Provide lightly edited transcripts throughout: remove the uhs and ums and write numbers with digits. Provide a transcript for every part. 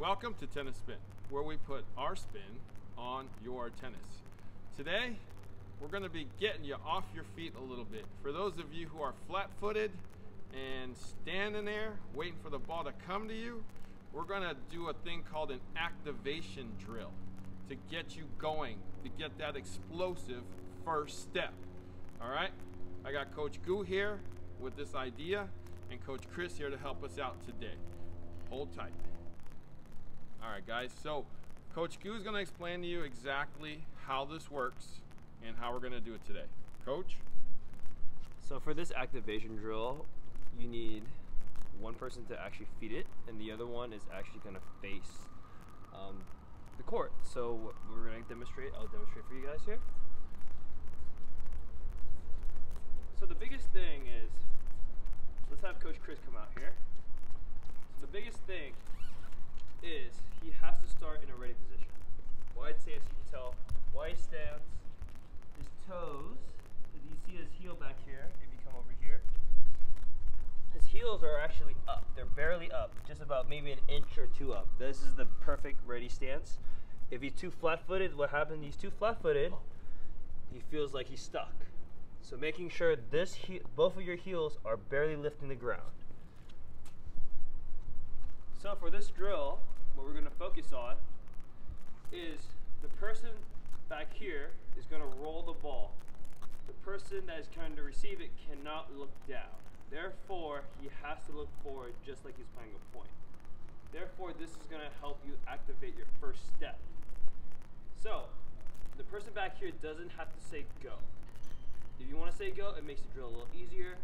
Welcome to Tennis Spin, where we put our spin on your tennis. Today, we're going to be getting you off your feet a little bit. For those of you who are flat-footed and standing there waiting for the ball to come to you, we're going to do a thing called an activation drill to get you going, to get that explosive first step. All right? I got Coach Goo here with this idea and Coach Chris here to help us out today. Hold tight. All right, guys, so Coach Goo is going to explain to you exactly how this works and how we're going to do it today. Coach? So for this activation drill, you need one person to actually feed it, and the other one is actually going to face the court. So what we're going to demonstrate, I'll demonstrate for you guys here. So the biggest thing is, let's have Coach Chris come out here. So the biggest thing is he has to start in a ready position. Wide stance, you can tell. Wide stance, his toes, because you see his heel back here, if you come over here. His heels are actually up. They're barely up, just about maybe an inch or two up. This is the perfect ready stance. If he's too flat-footed, what happens, he's too flat-footed, he feels like he's stuck. So making sure both of your heels are barely lifting the ground. So for this drill, what we're going to focus on is the person back here is going to roll the ball. The person that is trying to receive it cannot look down. Therefore, he has to look forward just like he's playing a point. Therefore, this is going to help you activate your first step. So, the person back here doesn't have to say go. If you want to say go, it makes the drill a little easier.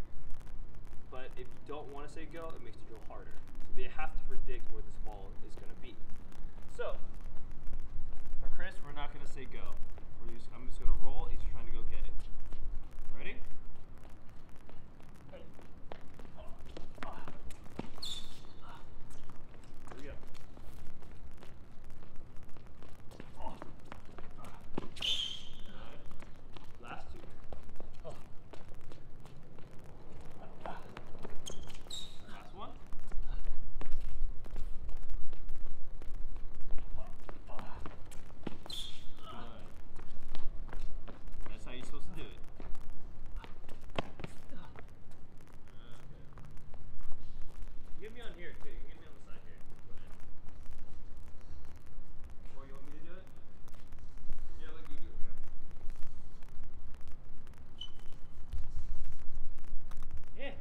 But if you don't want to say go, it makes the drill harder. So they have to predict where this ball is going to be. So, for Chris, we're not going to say go. I'm just going to roll. He's trying to go get it. Ready? Ready. Here we go. Last two. Last one. That's how you're supposed to do it. Get me on here too. You can get me on the side here. Go ahead. Or you want me to do it? Yeah, let you do it, man. Yeah.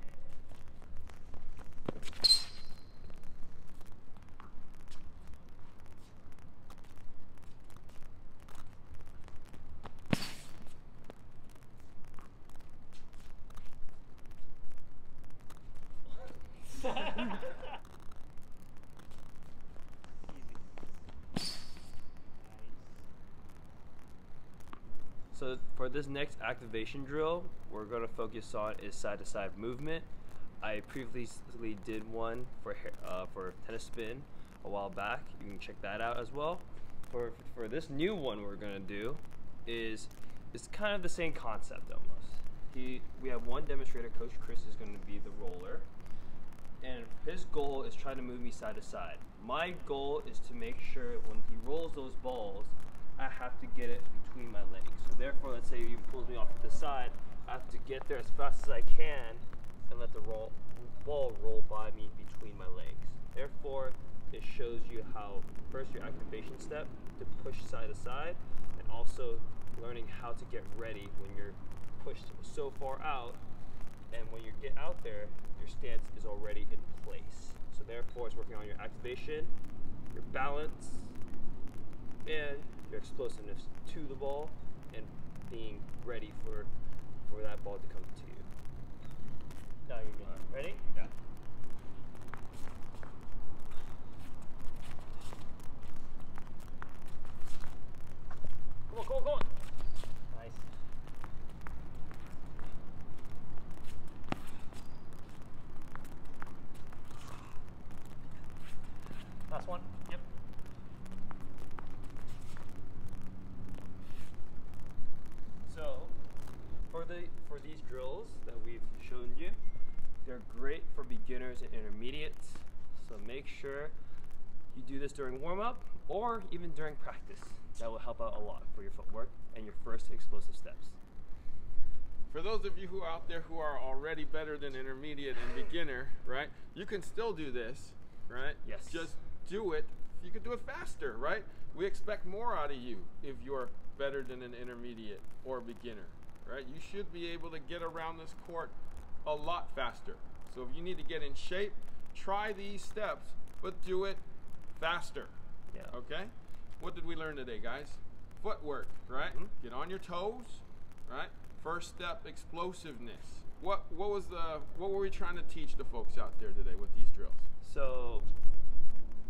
So for this next activation drill, we're going to focus on is side-to-side movement. I previously did one for tennis spin a while back. You can check that out as well. For this new one we're going to do is it's kind of the same concept almost. We have one demonstrator, Coach Chris is going to be the roller, and his goal is trying to move me side to side. My goal is to make sure when he rolls those balls, I have to get it between my legs. So therefore, let's say he pulls me off to the side, I have to get there as fast as I can and let the ball roll by me between my legs. Therefore, it shows you how, first your activation step to push side to side, and also learning how to get ready when you're pushed so far out, and when you get out there, your stance is already in place. So therefore, it's working on your activation, your balance, and your explosiveness to the ball, and being ready for that ball to come to you. Now you're good. Ready? Yeah. Come on, come on, come on. Nice. Last one. Yep. So, for these drills that we've shown you, they're great for beginners and intermediates. So make sure You do this during warm-up or even during practice. That will help out a lot for your footwork and your first explosive steps. For those of you who are out there who are already better than intermediate and beginner, right? You can still do this, right? Yes. Just do it. You can do it faster, right? We expect more out of you if you're better than an intermediate or beginner, right? You should be able to get around this court a lot faster. So if you need to get in shape, try these steps, but do it faster. Yeah. Okay? What did we learn today, guys? Footwork, right? Mm-hmm. Get on your toes, right? First step, explosiveness. What were we trying to teach the folks out there today with these drills? So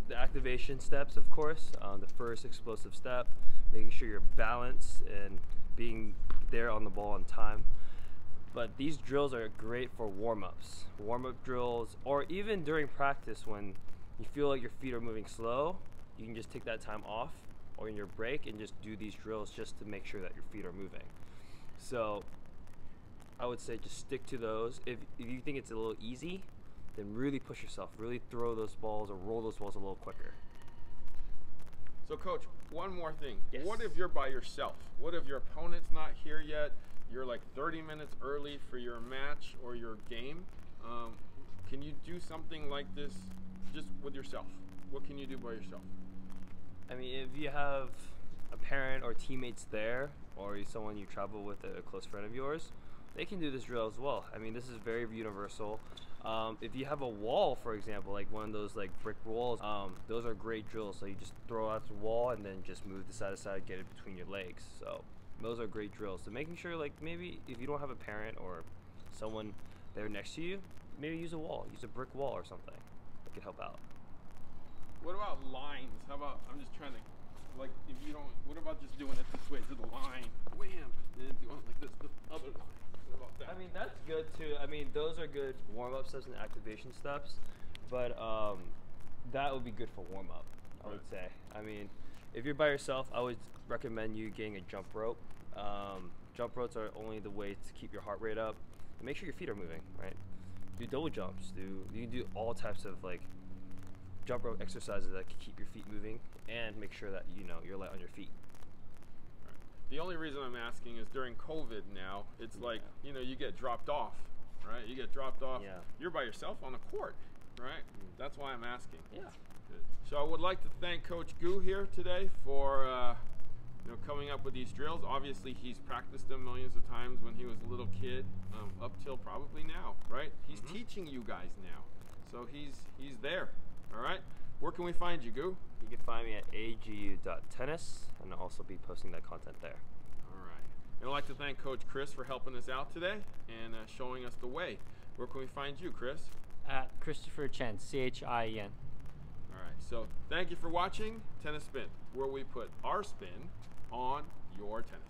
the activation steps, of course, the first explosive step, making sure you're balanced and being there on the ball on time. But these drills are great for warm-ups, warm-up drills, or even during practice when you feel like your feet are moving slow, you can just take that time off or in your break and just do these drills just to make sure that your feet are moving. So I would say just stick to those. If you think it's a little easy, then really push yourself, really throw those balls or roll those balls a little quicker. So coach, one more thing. Yes. What if you're by yourself? What if your opponent's not here yet? You're like 30 minutes early for your match or your game. Can you do something like this just with yourself? What can you do by yourself? I mean, if you have a parent or teammates there, or someone you travel with, a close friend of yours, they can do this drill as well. I mean, this is very universal. If you have a wall, for example, like one of those like brick walls, those are great drills. So you just throw out the wall and then just move the side to side, get it between your legs. So those are great drills. So making sure, like, maybe if you don't have a parent or someone there next to you, maybe use a wall, use a brick wall or something that could help out. What about lines? How about, I'm just trying to, like, if you don't, what about just doing it this way to the line, wham, and then doing it like this, the other line? What about that? I mean, that's good too. I mean, those are good warm-up steps and activation steps, but that would be good for warm-up, I would say. I mean, if you're by yourself, I would recommend you getting a jump rope. Jump ropes are only the way to keep your heart rate up. And make sure your feet are moving, right? Do double jumps. You can do all types of like jump rope exercises that can keep your feet moving and make sure that you're light on your feet. Right. The only reason I'm asking is during COVID now, it's like you get dropped off, right? You get dropped off. Yeah. You're by yourself on a court, right? That's why I'm asking. Yeah. Good. So I would like to thank Coach Gu here today for coming up with these drills. Obviously, he's practiced them millions of times when he was a little kid, up till probably now, right? He's teaching you guys now, so he's there. All right. Where can we find you, Gu? You can find me at agu.tennis, and I'll also be posting that content there. All right. And I'd like to thank Coach Chris for helping us out today and showing us the way. Where can we find you, Chris? At Christopher Chien, Chien. All right. So thank you for watching Tennis Spin, where we put our spin on your tennis.